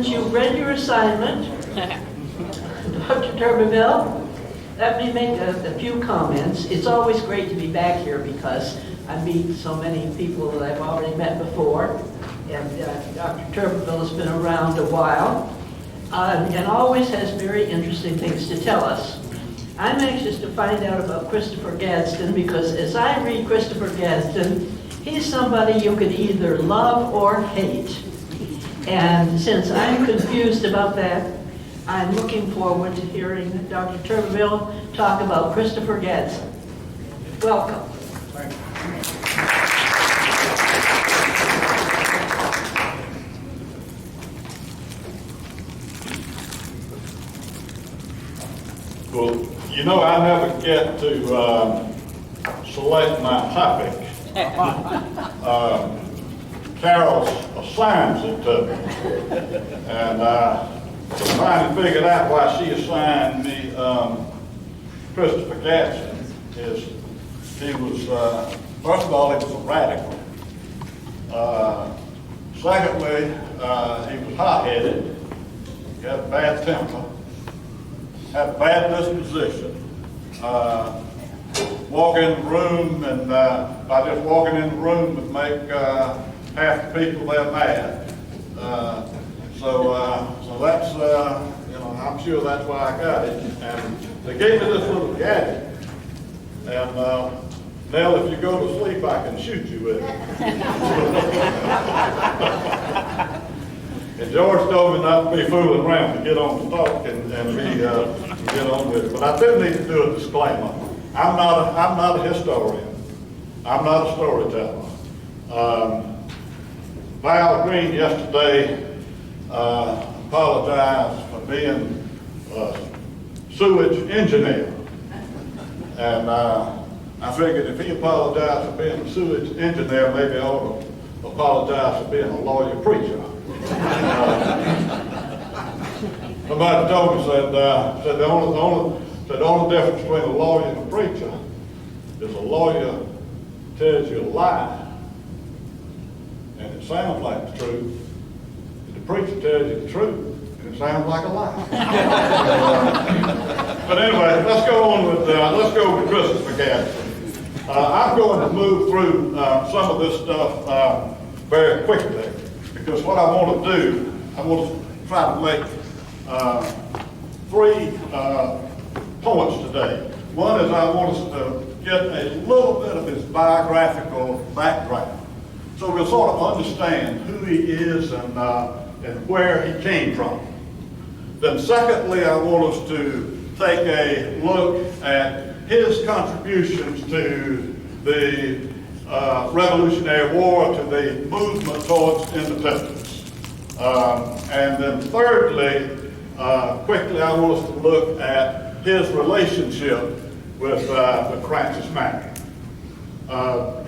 since you've read your assignment, Dr. Turbeville, let me make a few comments. It's always great to be back here because I meet so many people that I've already met before. And Dr. Turbeville has been around a while and always has very interesting things to tell us. I'm anxious to find out about Christopher Gadsden because as I read Christopher Gadsden, he's somebody you can either love or hate. And since I'm confused about that, I'm looking forward to hearing Dr. Turbeville talk about Christopher Gadsden. Welcome. Thank you. Well, you know, I never get to select my topic. Carol assigns it to me, and I'm trying to figure out why she assigned me Christopher Gadsden. He was, first of all, he was a radical. Secondly, he was hot-headed. He had a bad temper, had a bad disposition. Walk in the room, and by just walking in the room would make half the people there mad. So that's, you know, I'm sure that's why I got it. And they gave me this little gadget. And Nell, if you go to sleep, I can shoot you with it. And George told me not to be fooling around, to get on the talk and get on with it. But I do need to do a disclaimer. I'm not a historian. I'm not a storyteller. Val Green yesterday apologized for being a sewage engineer. And I figured if he apologized for being a sewage engineer, maybe I ought to apologize for being a lawyer preacher. Somebody told me, said the only difference between a lawyer and a preacher is a lawyer tells you a lie, and it sounds like the truth. And the preacher tells you the truth, and it sounds like a lie. But anyway, let's go with Christopher Gadsden. I'm going to move through some of this stuff very quickly because what I want to do, I want to try to make three points today. One is I want us to get a little bit of his biographical background, so we'll sort of understand who he is and where he came from. Then secondly, I want us to take a look at his contributions to the Revolutionary War, to the movement towards independence. And then thirdly, quickly, I want us to look at his relationship with Francis Marion.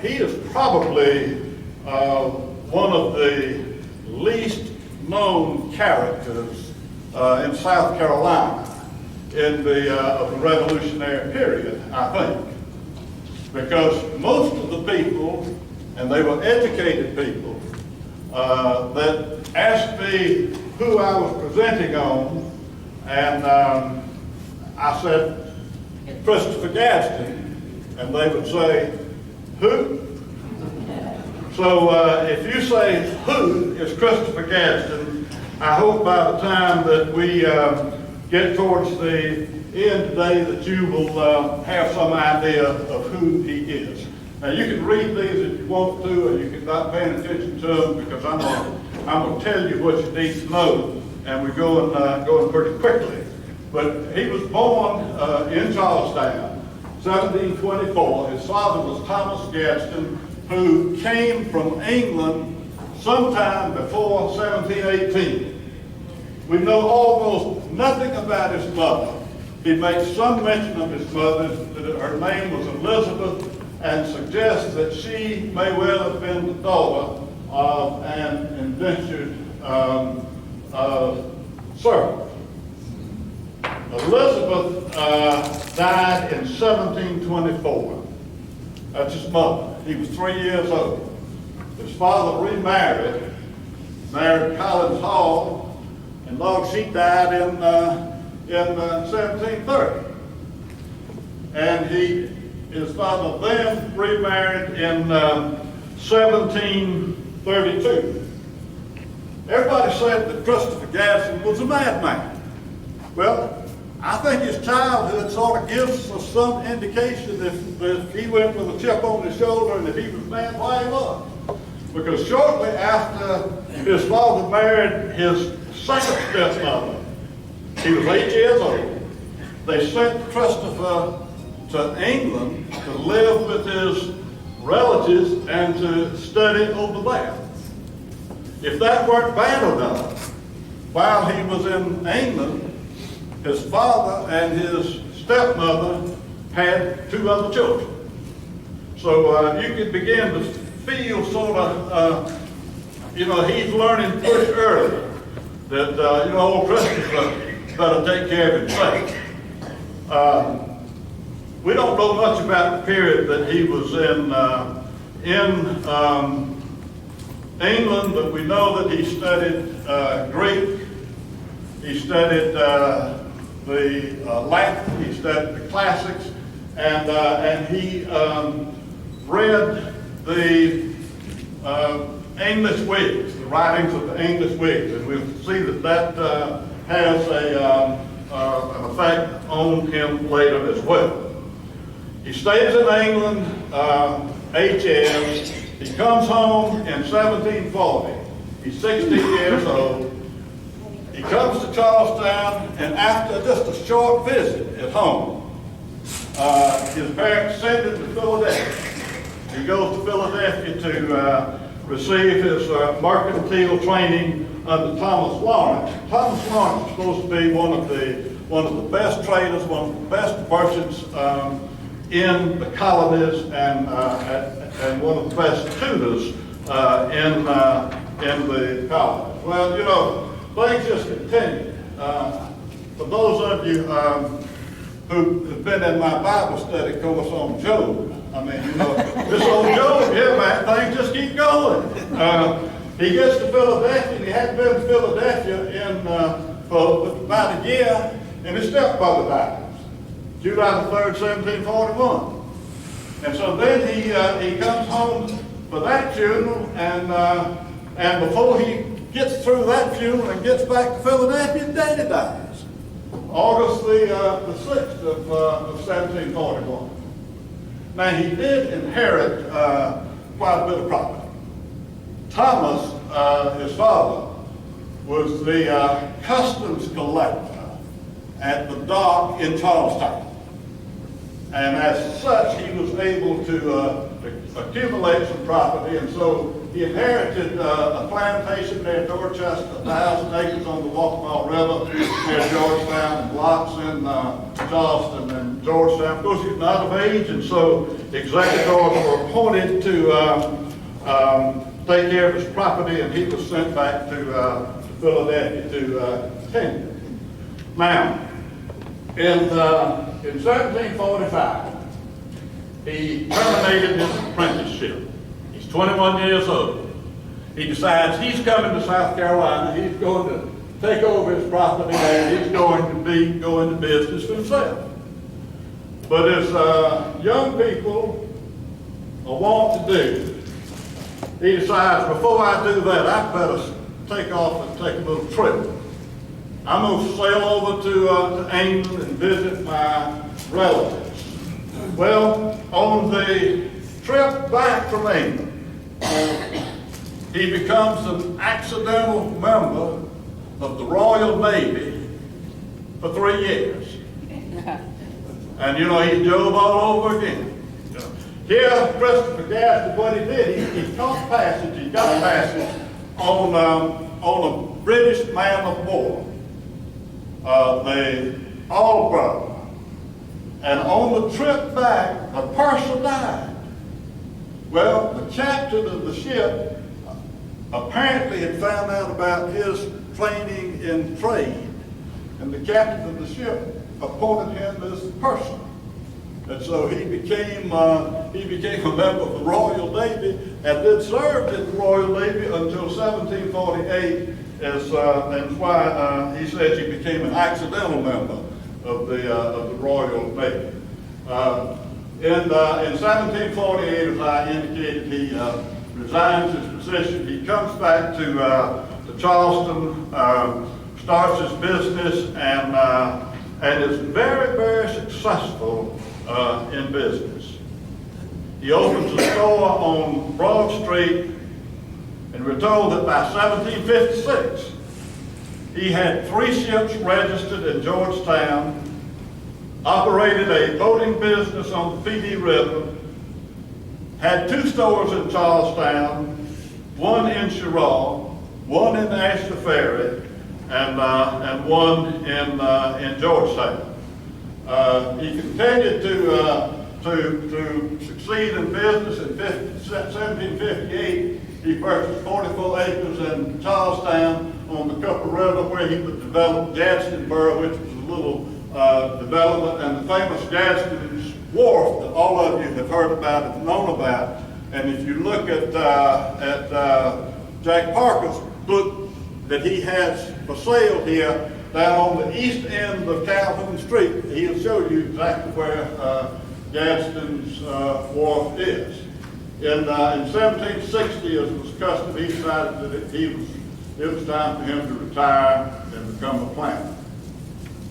He is probably one of the least known characters in South Carolina in the Revolutionary period, I think, because most of the people, and they were educated people, that asked me who I was presenting on, and I said, Christopher Gadsden, and they would say, who? So if you say who is Christopher Gadsden, I hope by the time that we get towards the end today that you will have some idea of who he is. Now you can read these if you want to, or you can not pay attention to them because I'm going to tell you what you need to know, and we're going pretty quickly. But he was born in Charlestown, 1724. His father was Thomas Gadsden, who came from England sometime before 1718. We know almost nothing about his mother. He makes some mention of his mother, that her name was Elizabeth, and suggests that she may well have been the daughter of an indentured servant. Elizabeth died in 1724. That's his mother. He was 3 years old. His father remarried, married Collins Hall, And Lord, she died in 1730. And his father then remarried in 1732. Everybody said that Christopher Gadsden was a madman. Well, I think his childhood sort of gives us some indication if he went with a chip on his shoulder and if he was mad, why he was. Because shortly after his father married his second stepmother, he was 8 years old, they sent Christopher to England to live with his relatives and to study over there. If that weren't bad enough, while he was in England, his father and his stepmother had 2 other children. So you could begin to feel sort of, he's learning pretty early that, old Christopher better take care of himself. We don't know much about the period that he was in England, but we know that he studied Greek, he studied the Latin, he studied the classics, and he read the English Whigs, the writings of the English Whigs, and we'll see that has an effect on him later as well. He stays in England 8 years. He comes home in 1740. He's 16 years old. He comes to Charlestown, and after just a short visit at home, his parents send him to Philadelphia. He goes to Philadelphia to receive his mercantile training under Thomas Lawrence. Thomas Lawrence was supposed to be one of the best traders, one of the best merchants in the colonies, and one of the best tutors in the colonies. Well, things just continued. For those of you who have been in my Bible study course on Job, this old Job, yeah, man, things just keep going. He gets to Philadelphia, and he hadn't been to Philadelphia for about a year, and his stepmother dies, July the 3rd, 1741. And so then he comes home for that funeral, and before he gets through that funeral and gets back to Philadelphia, Daddy dies, August the 6th of 1741. Now, he did inherit quite a bit of property. Thomas, his father, was the customs collector at the dock in Charlestown. And as such, he was able to accumulate some property, and so he inherited a plantation near Dorchester, 1,000 acres on the Walkmall River, near Georgetown, and blocks in Charleston and Georgetown. Of course, he was not of age, and so executors were appointed to take care of his property, and he was sent back to Philadelphia to tenure. Now, in 1745, he terminated his apprenticeship. He's 21 years old. He decides he's coming to South Carolina. He's going to take over his property, and he's going to go into business for himself. But as young people want to do, he decides, before I do that, I better take off and take a little trip. I'm going to sail over to England and visit my relatives. Well, on the trip back from England, he becomes an accidental member of the Royal Navy for 3 years. And he's Job all over again. Here, Christopher Gadsden, what he did, he got passage on a British man of war, the Aldborough. And on the trip back, a person died. Well, the captain of the ship apparently had found out about his training in trade, and the captain of the ship appointed him as person. And so he became a member of the Royal Navy, and then served in the Royal Navy until 1748, and why he says he became an accidental member of the Royal Navy. In 1748, as I indicated, he resigns his position. He comes back to Charleston, starts his business, and is very, very successful in business. He opens a store on Broad Street, and we're told that by 1756, he had 3 ships registered in Georgetown, operated a boating business on the Feedee River, had 2 stores in Charlestown, 1 in Cheraw, 1 in Asheville Ferry, and 1 in Georgetown. He continued to succeed in business. In 1758, he purchased 44 acres in Charlestown on the Copper River, where he would develop Gadsden Borough, which was a little development, and the famous Gadsden's Wharf that all of you have heard about and known about. And if you look at Jack Parker's book that he has for sale here down on the east end of Calhoun Street, he'll show you exactly where Gadsden's Wharf is. In 1760, as was custom, he decided that it was time for him to retire and become a planter.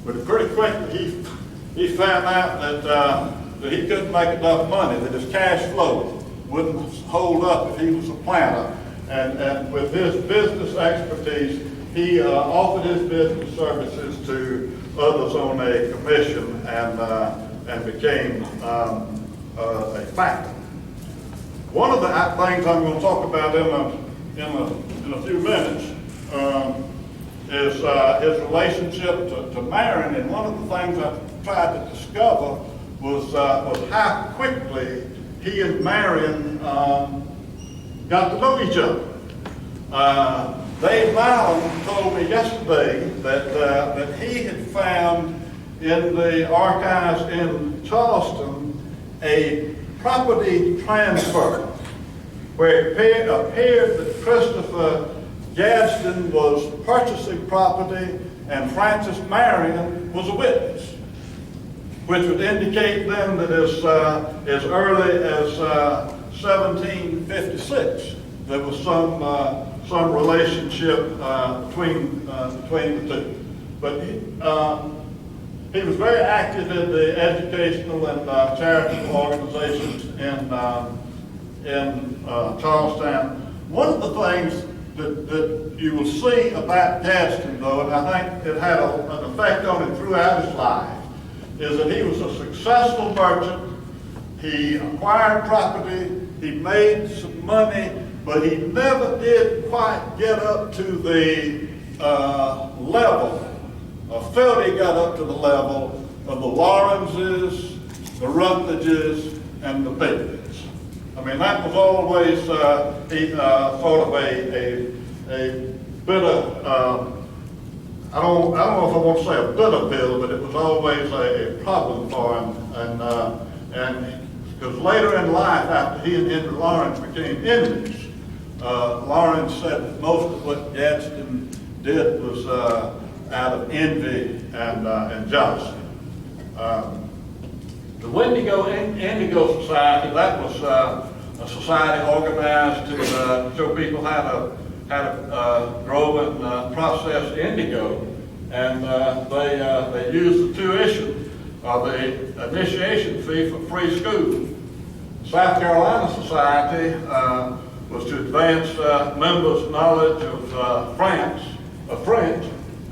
But pretty quickly, he found out that he couldn't make enough money, that his cash flow wouldn't hold up if he was a planter. And with his business expertise, he offered his business services to others on a commission and became a factor. One of the things I'm going to talk about in a few minutes is his relationship to Marion. And one of the things I tried to discover was how quickly he and Marion got to know each other. Dave Mallon told me yesterday that he had found in the archives in Charleston a property transfer where it appeared that Christopher Gadsden was purchasing property and Francis Marion was a witness, which would indicate then that as early as 1756 there was some relationship between the two. But he was very active in the educational and charitable organizations in Charlestown. One of the things that you will see about Gadsden, though, and I think it had an effect on him throughout his life, is that he was a successful merchant. He acquired property, he made some money, but he never did quite get up to the level, or felt he got up to the level of the Lawrences, the Rutledges, and the Bacons. I mean, that was always sort of a bit of, I don't know if I want to say a bitter pill, but it was always a problem for him. And because later in life, after he and Henry Lawrence became enemies, Lawrence said that most of what Gadsden did was out of envy and jealousy. The Indigo Society, that was a society organized to show people how to grow and process indigo, and they used the tuition, the initiation fee for free school. South Carolina Society was to advance members' knowledge of French.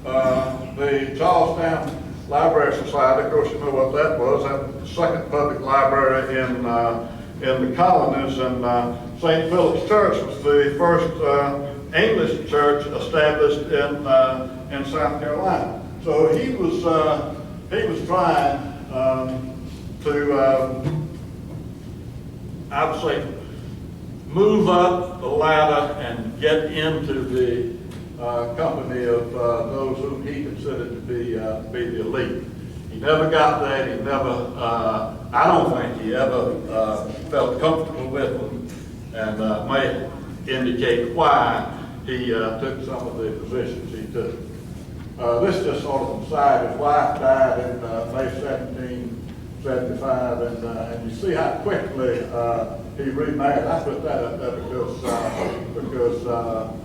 The Charlestown Library Society, of course, you know what that was. That was the second public library in the colonies, and St. Philip's Church was the first English church established in South Carolina. So he was trying to, I would say, move up the ladder and get into the company of those whom he considered to be the elite. He never got that. He never, I don't think he ever felt comfortable with them, and may indicate why he took some of the positions he took. This just sort of aside, his wife died in May 1775, and you see how quickly he remarried. I put that up there because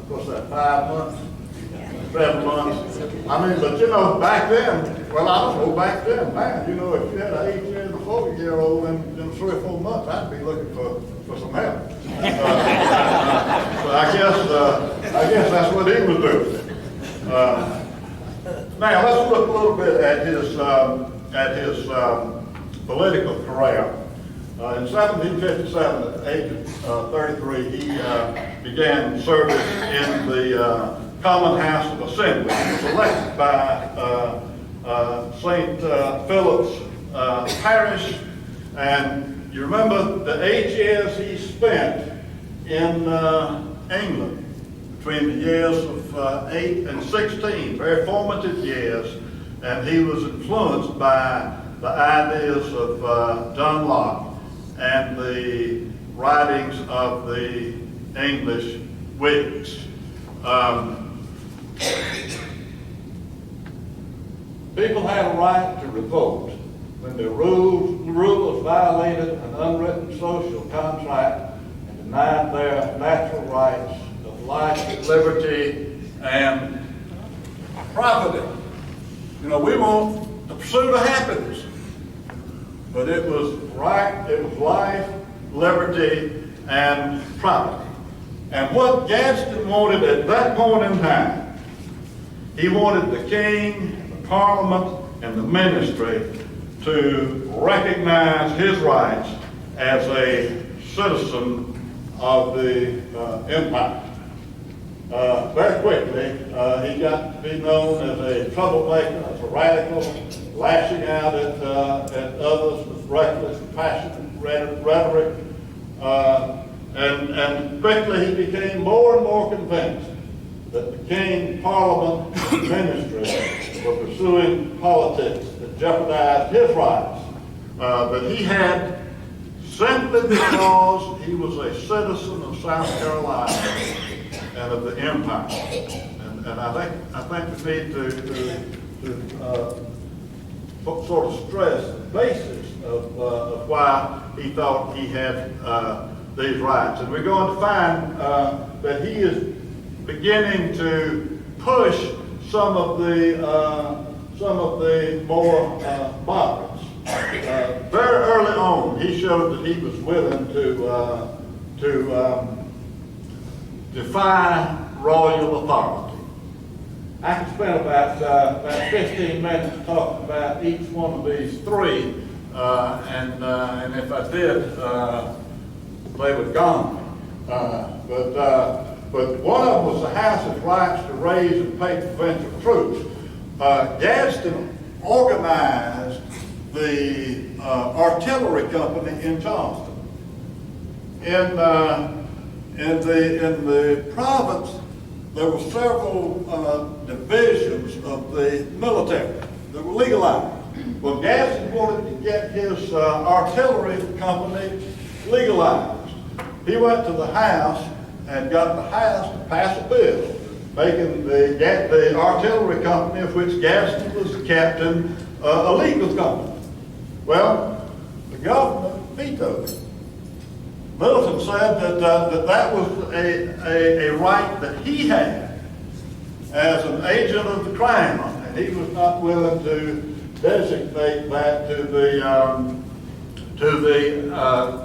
what's that, 5 months? 7 months. I mean, but you know, back then, well, I don't know, back then, man, you know, if you had an 8-year and a 4-year-old in 3 or 4 months, I'd be looking for some help. But I guess that's what he was doing. Now let's look a little bit at his political career. In 1757, at the age of 33, he began service in the Common House of Assembly. He was elected by St. Philip's Parish, and you remember the 8 years he spent in England, between the years of 8 and 16, very formative years, and he was influenced by the ideas of John Locke and the writings of the English Whigs. People had a right to revolt when the rule was violated an unwritten social contract and denied their natural rights of life, liberty, and property. You know, we want the pursuit of happiness, but it was right, it was life, liberty, and property. And what Gadsden wanted at that point in time, he wanted the king, the parliament, and the ministry to recognize his rights as a citizen of the empire. Very quickly, he got to be known as a troublemaker, as a radical, lashing out at others with reckless, passionate rhetoric. And quickly he became more and more convinced that the king, parliament, and ministry were pursuing politics that jeopardized his rights, that he had simply because he was a citizen of South Carolina and of the empire. And I think we need to sort of stress the basis of why he thought he had these rights. And we're going to find that he is beginning to push some of the more moderates. Very early on, he showed that he was willing to defy royal authority. I could spend about 15 minutes talking about each one of these three, and if I did, they would gone. But one of them was the House's rights to raise and pay provincial troops. Gadsden organized the artillery company in Charleston. In the province, there were several divisions of the military that were legalized. Well, Gadsden wanted to get his artillery company legalized. He went to the House and got the House to pass a bill making the artillery company, of which Gadsden was the captain, a legal company. Well, the government vetoed it. Middleton said that was a right that he had as an agent of the crown, and he was not willing to designate that to the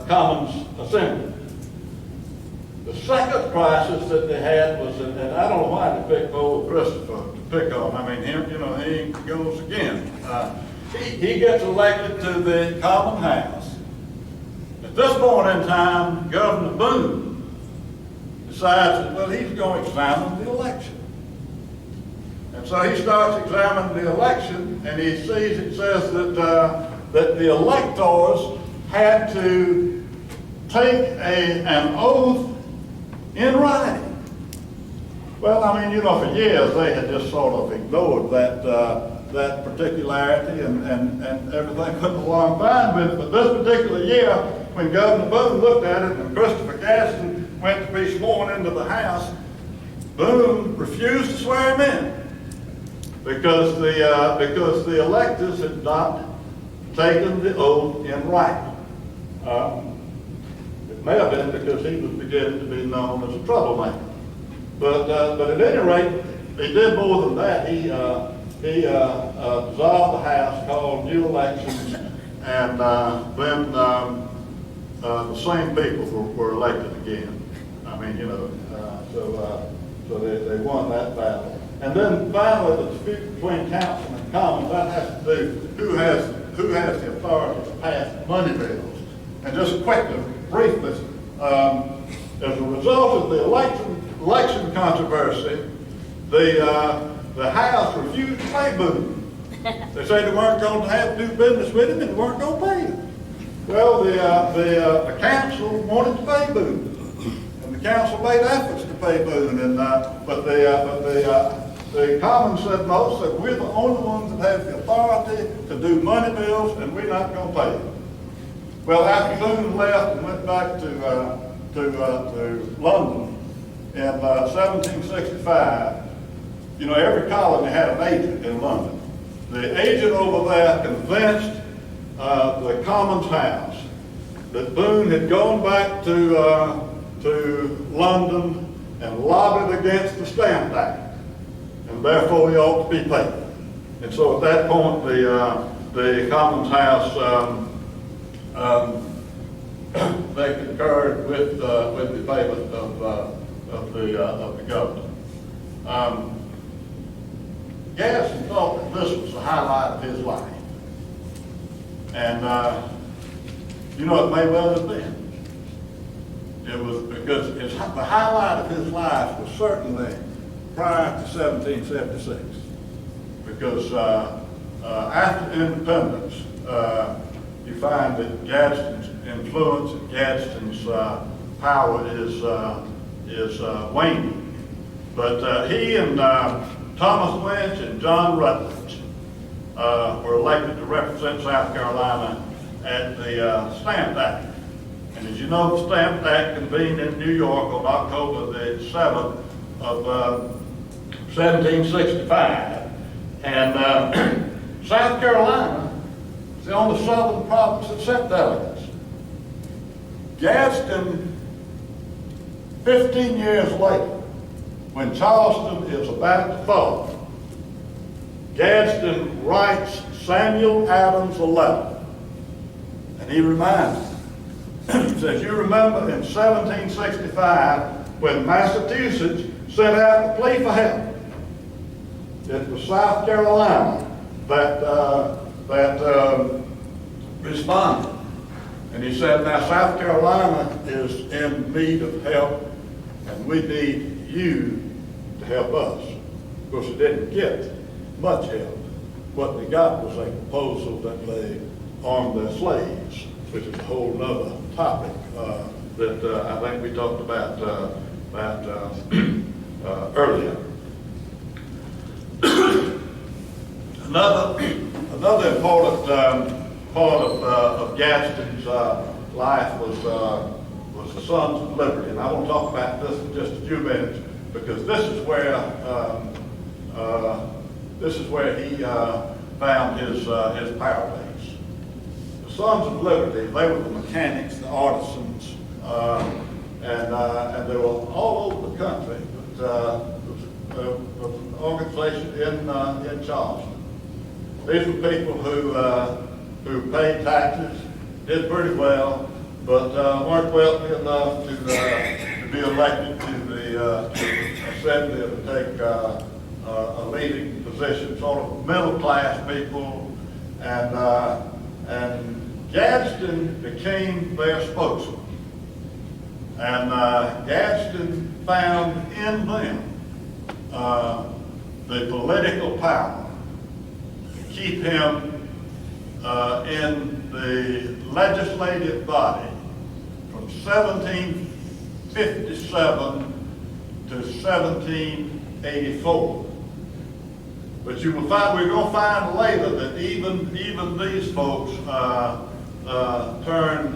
Commons Assembly. The second crisis that they had was, and I don't know why to pick old Christopher to pick on. I mean, him, you know, he goes again. He gets elected to the Common House. At this point in time, Governor Boone decides that, well, he's going to examine the election. And so he starts examining the election, and he sees it says that the electors had to take an oath in writing. Well, I mean, you know, for years they had just sort of ignored that particularity and everything went along fine with it. But this particular year, when Governor Boone looked at it and Christopher Gadsden went to be sworn into the House, Boone refused to swear him in because the electors had not taken the oath in Wright. It may have been because he was beginning to be known as a troublemaker. But at any rate, he did more than that. He dissolved the House, called new elections, and then the same people were elected again. I mean, you know, so they won that battle. And then finally, the dispute between council and commons, that has to do who has the authority to pass money bills. And just quickly, briefly, as a result of the election controversy, the House refused to pay Boone. They said they weren't going to have to do business with him and they weren't going to pay him. Well, the council wanted to pay Boone, and the council made efforts to pay Boone, but the Commons said no. Said we're the only ones that have the authority to do money bills, and we're not going to pay them. Well, after Boone left and went back to London in 1765, you know, every colony had an agent in London. The agent over there convinced the Commons House that Boone had gone back to London and lobbied against the Stamp Act, and therefore he ought to be paid. And so at that point, the Commons House they concurred with the payment of the government. Gadsden thought that this was the highlight of his life. And, you know, it may well have been. It was because the highlight of his life was certainly prior to 1776. Because after independence, you find that Gadsden's influence and Gadsden's power is waning. But he and Thomas Lynch and John Rutledge were elected to represent South Carolina at the Stamp Act. And as you know, the Stamp Act convened in New York on October the 7th of 1765. And South Carolina is the only southern province that sent delegates. Gadsden, 15 years later, when Charleston is about to fall, Gadsden writes Samuel Adams a letter, and he reminds him. He says, you remember in 1765 when Massachusetts sent out to plead for help. It was South Carolina that responded. And he said, now South Carolina is in need of help, and we need you to help us. Of course, they didn't get much help. What they got was a proposal that they arm their slaves, which is a whole other topic that I think we talked about earlier. Another important part of Gadsden's life was the Sons of Liberty, and I want to talk about this in just a few minutes because this is where he found his power base. The Sons of Liberty, they were the mechanics, the artisans, and they were all over the country. But there was an organization in Charleston. These were people who paid taxes, did pretty well, but weren't wealthy enough to be elected to the assembly or to take a leading position, sort of middle class people, and Gadsden became their spokesman. And Gadsden found in them the political power to keep him in the legislative body from 1757 to 1784. But you will find, we're going to find later that even these folks turned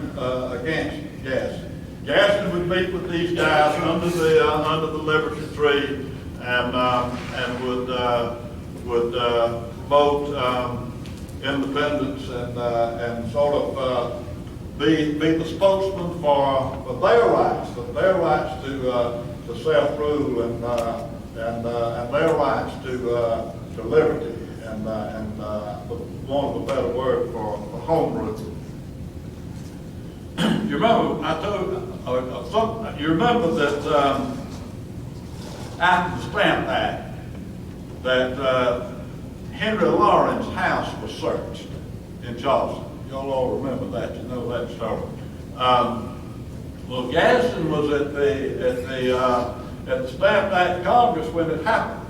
against Gadsden. Gadsden would meet with these guys under the Liberty Tree, and would promote independence and sort of be the spokesman for their rights to self-rule and their rights to liberty and for want of a better word for home rule. You remember I told you remember that after the Stamp Act that Henry Lawrence's house was searched in Charleston. Y'all all remember that. You know that story. Well, Gadsden was at the Stamp Act Congress when it happened,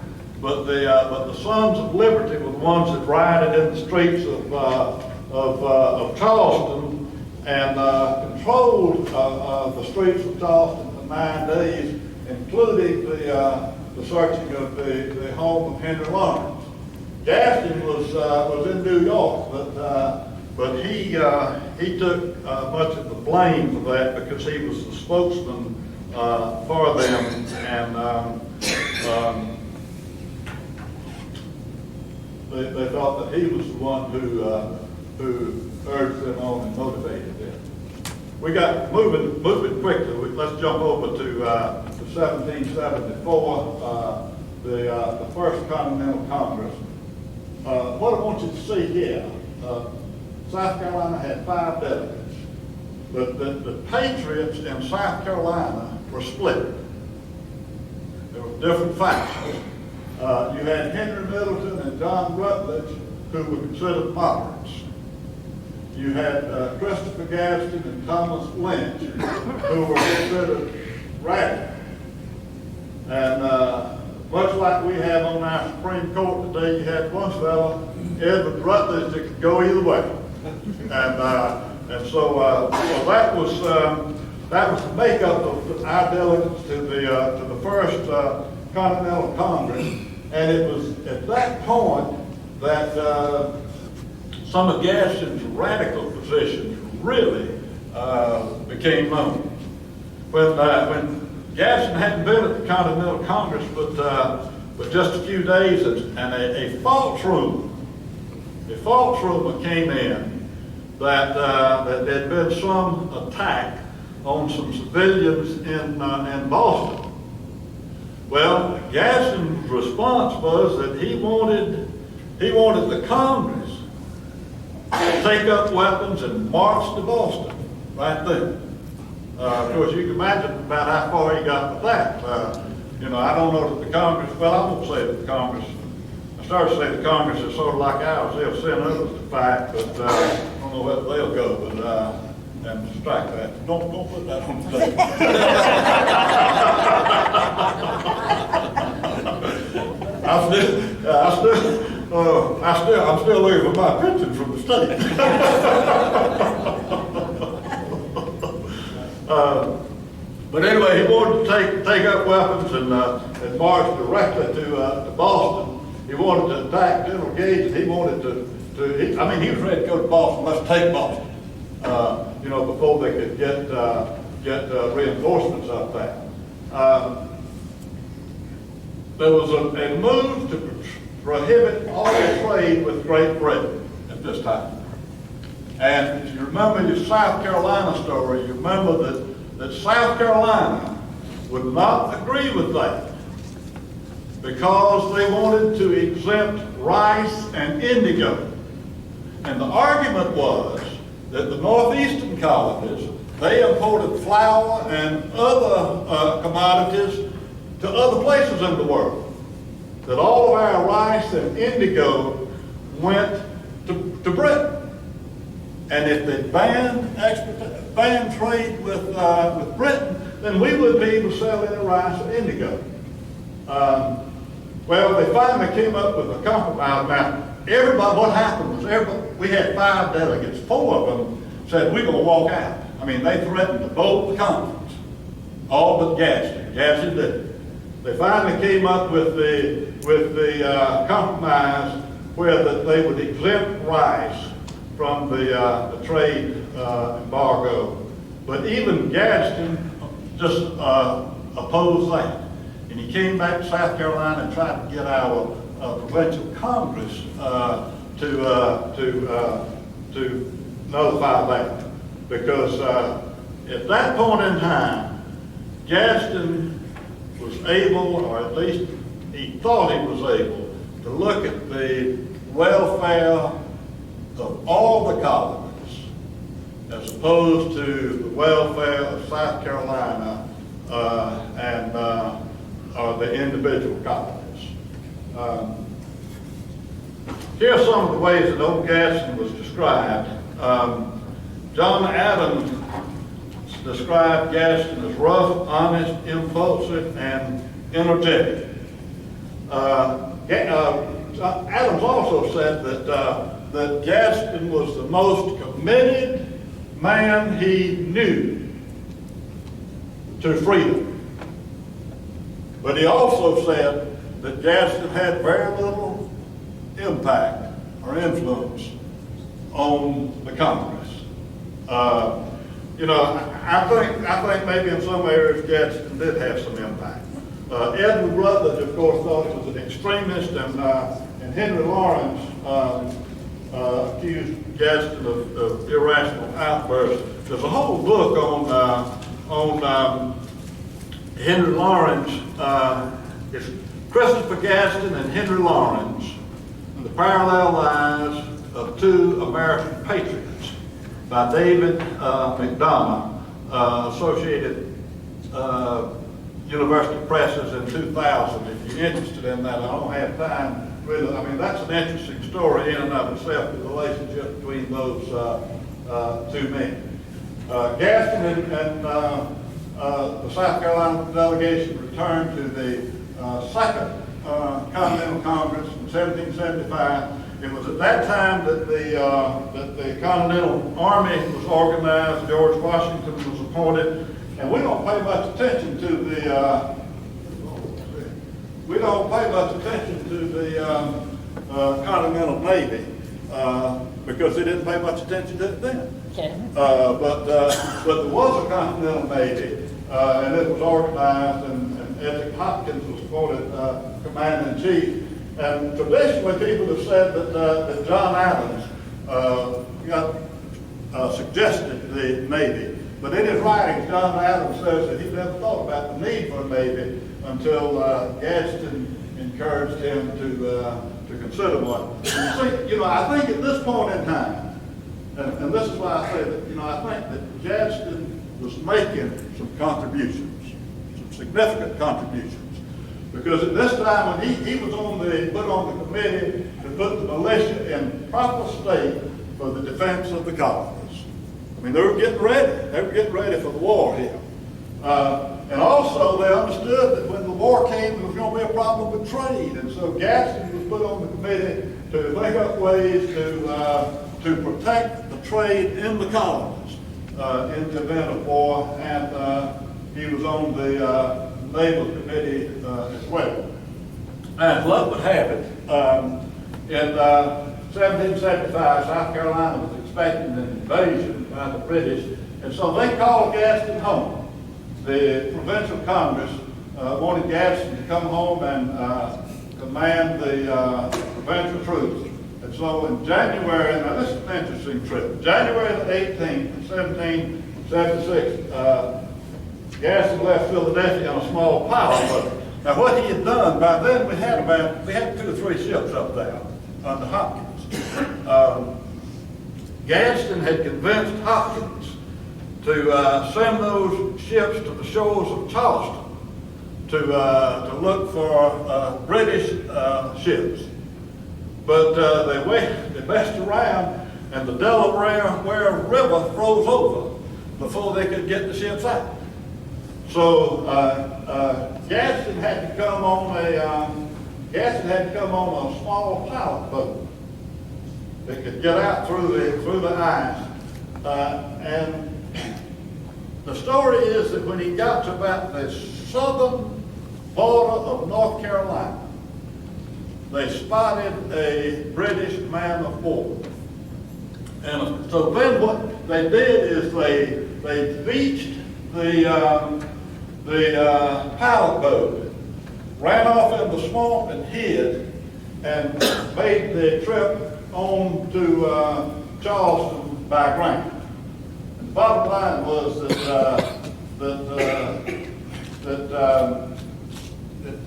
but the Sons of Liberty were the ones that rioted in the streets of Charleston and controlled the streets of Charleston for 9 days, including the searching of the home of Henry Lawrence. Gadsden was in New York, but he took much of the blame for that because he was the spokesman for them, and they thought that he was the one who urged them on and motivated them. We got moving quickly. Let's jump over to 1774, the First Continental Congress. What I want you to see here, South Carolina had 5 delegates, but the Patriots in South Carolina were split. There were different factions. You had Henry Middleton and John Rutledge, who were considered moderates. You had Christopher Gadsden and Thomas Lynch, who were considered radical. And much like we have on our Supreme Court today, you had one fellow, Edward Rutledge, that could go either way. And so that was the makeup of our delegates to the First Continental Congress. And it was at that point that some of Gadsden's radical positions really became known. When Gadsden hadn't been at the Continental Congress but just a few days, and a false rumor came in that there had been some attack on some civilians in Boston. Well, Gadsden's response was that he wanted the Congress to take up weapons and march to Boston right then. Of course, you can imagine about how far he got with that. I don't know that the Congress, well, I won't say that the Congress, I started to say the Congress is sort of like ours. They'll send others to fight, but I don't know whether they'll go, and strike that. Don't put that on the tape. I'm still looking for my pension from the state. But anyway, he wanted to take up weapons and march directly to Boston. He wanted to attack General Gage, and he wanted he was ready to go to Boston. Let's take Boston, before they could get reinforcements up there. There was a move to prohibit all trade with Great Britain at this time. And if you remember your South Carolina story, you remember that South Carolina would not agree with that because they wanted to exempt rice and indigo. And the argument was that the northeastern colonies, they imported flour and other commodities to other places in the world. That all of our rice and indigo went to Britain. And if they banned trade with Britain, then we wouldn't be able to sell any rice or indigo. Well, they finally came up with a compromise. Now, everybody, what happened was we had 5 delegates. 4 of them said, we're going to walk out. I mean, they threatened to vote the conference, all but Gadsden. Gadsden didn't. They finally came up with the compromise where that they would exempt rice from the trade embargo. But even Gadsden just opposed that. and he came back to South Carolina and tried to get our provincial Congress to notify that. Because at that point in time, Gadsden was able, or at least he thought he was able, to look at the welfare of all the colonies as opposed to the welfare of South Carolina or the individual colonies. Here are some of the ways that old Gadsden was described. John Adams described Gadsden as rough, honest, impulsive, and energetic. Adams also said that Gadsden was the most committed man he knew to freedom. But he also said that Gadsden had very little impact or influence on the Congress. I think maybe in some areas Gadsden did have some impact. Edward Rutledge, of course, thought he was an extremist, and Henry Lawrence accused Gadsden of irrational outbursts. There's a whole book on Henry Lawrence. It's Christopher Gadsden and Henry Lawrence, and the parallel lives of two American patriots, by David McDonough, Associated University Presses in 2000. If you're interested in that, I don't have time. Really, I mean, that's an interesting story in and of itself, the relationship between those two men. Gadsden and the South Carolina delegation returned to the Second Continental Congress in 1775. It was at that time that the Continental Army was organized. George Washington was appointed, and we don't pay much attention to the Continental Navy because they didn't pay much attention to it then. Okay. But there was a Continental Navy, and it was organized, and Edward Hopkins was appointed commander-in-chief. And traditionally, people have said that John Adams suggested the Navy. But in his writings, John Adams says that he never thought about the need for a Navy until Gadsden encouraged him to consider one. See, I think at this point in time, and this is why I say that, I think that Gadsden was making some contributions, some significant contributions. Because at this time, when he was put on the committee to put the militia in proper state for the defense of the colonies. I mean, they were getting ready. They were getting ready for the war here. And also, they understood that when the war came, there was going to be a problem with trade. And so Gadsden was put on the committee to think up ways to protect the trade in the colonies in the event of war. And he was on the Naval Committee as well. And luck would have it, in 1775, South Carolina was expecting an invasion by the British, and so they called Gadsden home. The provincial Congress wanted Gadsden to come home and command the provincial troops. And so in January, now this is an interesting trip, January the 18th, 1776, Gadsden left Philadelphia on a small pilot boat. Now what he had done, by then we had 2 or 3 ships up there under Hopkins. Gadsden had convinced Hopkins to send those ships to the shores of Charleston to look for British ships. But they messed around, and the Delaware River froze over before they could get the ships out. So Gadsden had to come on a small pilot boat that could get out through the ice. And the story is that when he got to about the southern border of North Carolina, they spotted a British man of war. And so then what they did is they beached the pilot boat ran off in the swamp and hid, and made the trip on to Charleston by ground. And the bottom line was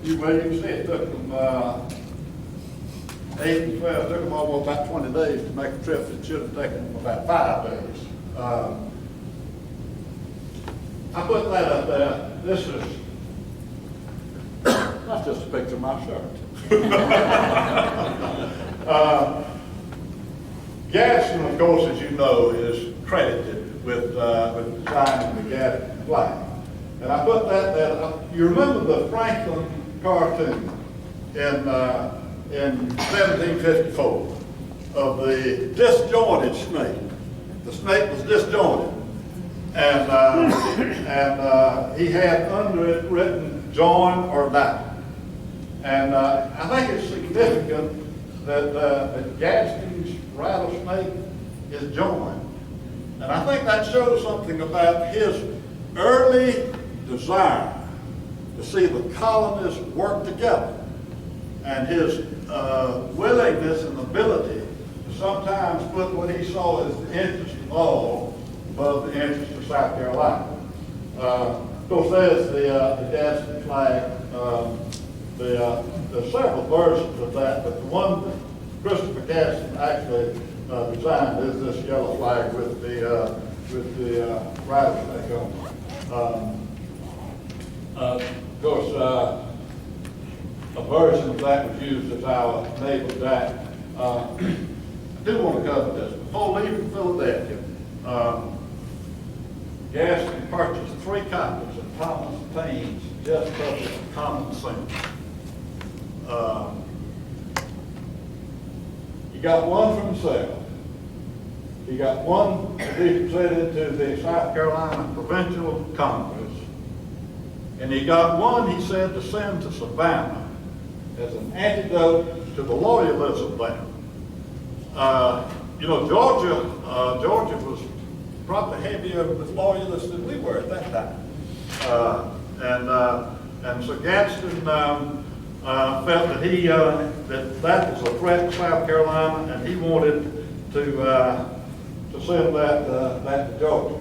you can see it took them 8 and 12, it took them almost about 20 days to make a trip that should have taken them about 5 days. I put that up there. This is not just a picture of my shirt. Gadsden, of course, as you know, is credited with designing the Gadsden flag. And I put that there. You remember the Franklin cartoon in 1754 of the disjointed snake. The snake was disjointed. And he had under it written, join or die. And I think it's significant that Gadsden's rattlesnake is joined. And I think that shows something about his early desire to see the colonists work together, and his willingness and ability to sometimes put what he saw as the interest of all above the interest of South Carolina. Of course, there's the Gadsden flag. There's several versions of that, but the one that Christopher Gadsden actually designed is this yellow flag with the rattlesnake on it. Of course, a version of that was used as our naval jack. I do want to cover this. Before leaving Philadelphia, Gadsden purchased 3 copies of Thomas Paine's Just Public Common Sense. He got one for himself. He got one to be presented to the South Carolina Provincial Congress. And he got one, he said, to send to Savannah as an antidote to the loyalism there. You know, Georgia was probably heavier with loyalists than we were at that time. And so Gadsden felt that that was a threat to South Carolina, and he wanted to send that to Georgia.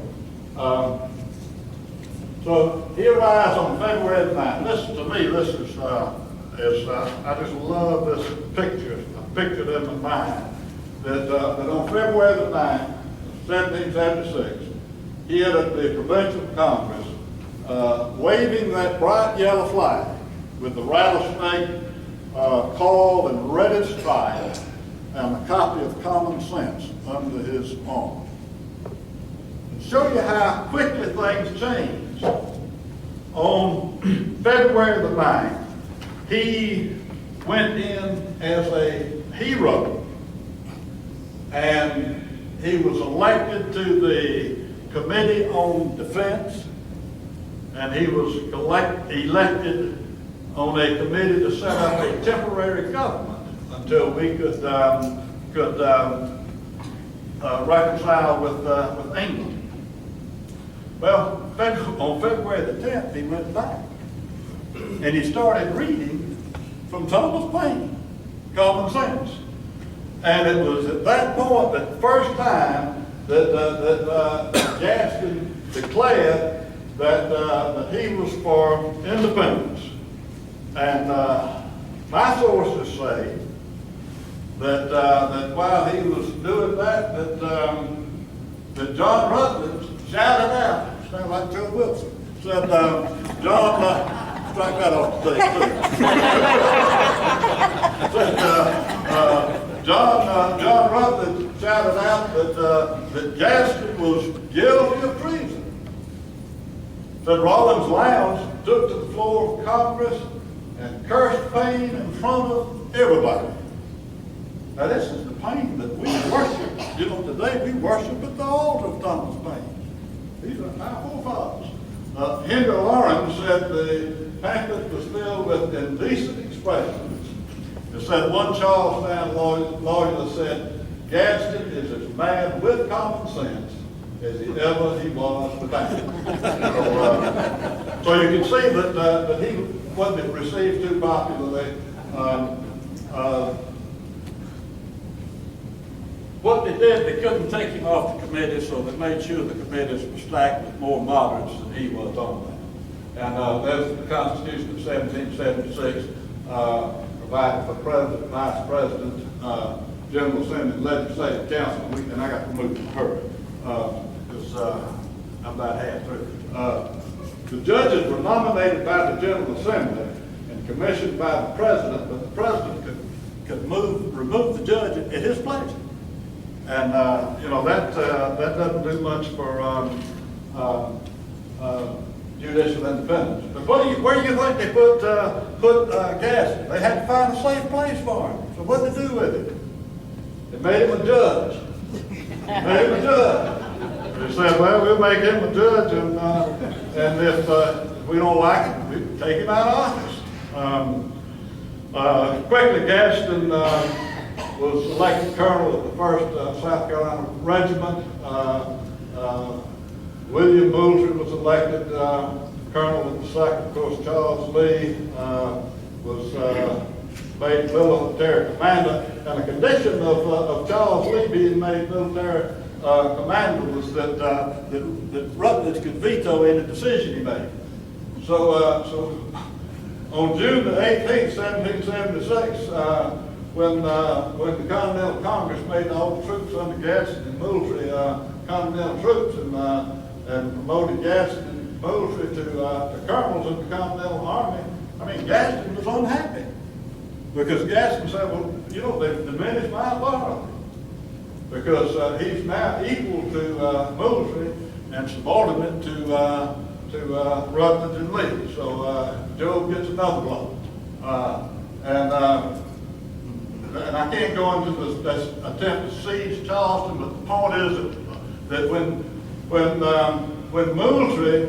So he arrives on February the 9th. Listen to me, this is I just love this picture. I pictured in my mind that on February the 9th, 1776, he had at the Provincial Congress waving that bright yellow flag with the rattlesnake called and ready to strike, and a copy of Common Sense under his arm. And show you how quickly things change. On February the 9th, he went in as a hero, and he was elected to the Committee on Defense, and he was elected on a committee to set up a temporary government until we could reconcile with England. Well, on February the 10th, he went back, and he started reading from Thomas Paine, Common Sense. And it was at that point, the first time that Gadsden declared that he was for independence. And my sources say that while he was doing that John Rutledge shouted out, sounded like Joe Wilson, said, John, strike that off the tape, said, John Rutledge shouted out that Gadsden was guilty of treason. Said Rawlins Lowndes took to the floor of Congress and cursed Paine in front of everybody. Now this is the Paine that we worship. You know, today we worship at the altar of Thomas Paine. These are our forefathers. Henry Lawrence said the pamphlet was filled with indecent expressions. It said one Charlestown lawyer said, Gadsden is as mad with common sense as he was today. So you can see that he wasn't received too popularly. What they did, they couldn't take him off the committee, so they made sure the committees were stacked with more moderates than he was on that. And there's the Constitution of 1776 provided for President, Vice President, General Assembly, Legislative Council, and I got to move to her because I'm about half through. The judges were nominated by the General Assembly and commissioned by the President, but the President could remove the judge at his pleasure. And you know, that doesn't do much for judicial independence. But where do you think they put Gadsden? They had to find a safe place for him. So what did they do with it? They made him a judge. Made him a judge. They said, well, we'll make him a judge, and if we don't like it, we take him out of office. Quickly, Gadsden was elected colonel of the 1st South Carolina Regiment. William Moultrie was elected colonel of the 2nd. Of course, Charles Lee was made military commander. And the condition of Charles Lee being made military commander was that Rutledge could veto any decision he made. So on June the 18th, 1776, when the Continental Congress made all the troops under Gadsden and Moultrie Continental troops and promoted Gadsden and Moultrie to colonels in the Continental Army, I mean, Gadsden was unhappy because Gadsden said, well, you know, they've diminished my authority because he's now equal to Moultrie and subordinate to Rutledge and Lee. So Job gets another blow. And I can't go into this attempt to seize Charleston, but the point is that when Moultrie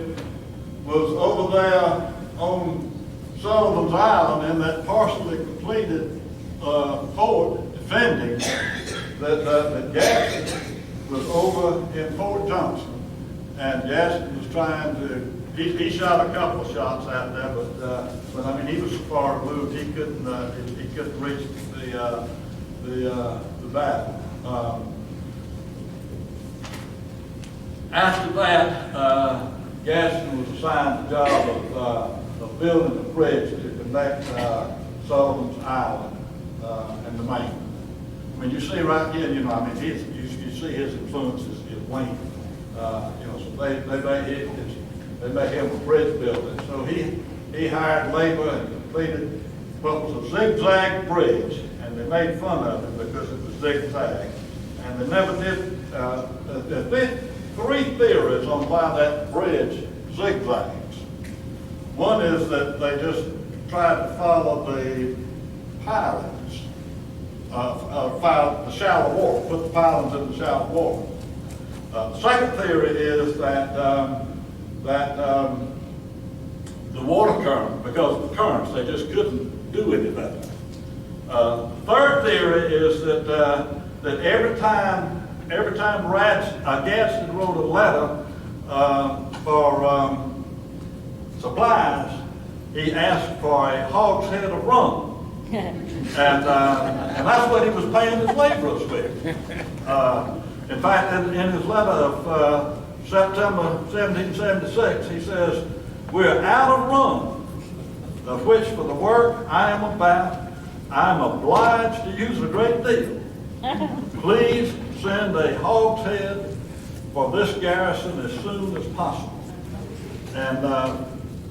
was over there on Sullivan's Island in that partially completed fort defending, that Gadsden was over in Fort Johnson, and Gadsden was trying to. He shot a couple of shots out there, but I mean he was so far removed he couldn't reach the battle. After that, Gadsden was assigned the job of building a bridge to connect Sullivan's Island and the main. I mean, you see right here, you know, I mean, you see his influence is waning. You know, so they made him a bridge builder. So he hired labor and completed what was a zigzag bridge, and they made fun of it because it was zigzag. And they never did. There are 3 theories on why that bridge zigzags. One is that they just tried to follow the pilings, follow the shallow water, put the pilings in the shallow water. The second theory is that the water current, because of the currents, they just couldn't do anything. The third theory is that every time Gadsden wrote a letter for supplies, he asked for a hogshead of rum. And that's what he was paying his laborers with. In fact, in his letter of September 1776, he says, "We're out of rum, of which for the work I am about, I am obliged to use a great deal. Please send a hogshead for this garrison as soon as possible." And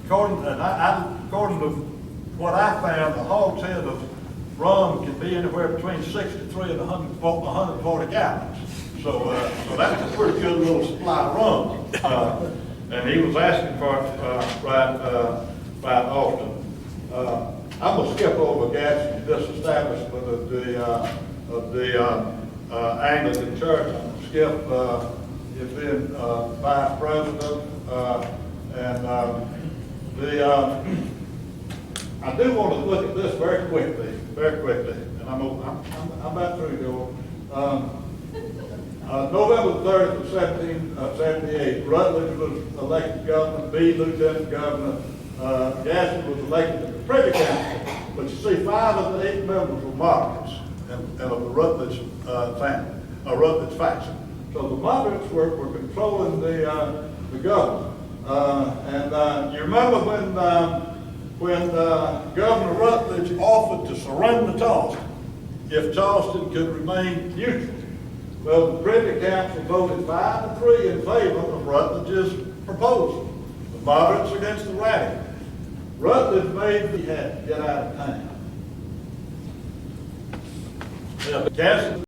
according to what I found, a hogshead of rum can be anywhere between 63 and 140 gallons. So that's a pretty good little supply of rum. And he was asking for it right often. I'm going to skip over Gadsden's disestablishment of the Anglican Church. I'm going to skip his being vice president. I do want to look at this very quickly, and I'm about through, Joel. November 30th of 1778, Rutledge was elected governor, B. lieutenant governor, Gadsden was elected to the Privy Council. But you see, 5 of the 8 members were moderates and of the Rutledge family, Rutledge faction. So the moderates were controlling the government. You remember when Governor Rutledge offered to surrender Charleston if Charleston could remain neutral? Well, the Privy Council voted 5-3 in favor of Rutledge's proposal. The moderates against the radicals. Rutledge made he had to get out of town. Yeah, Gadsden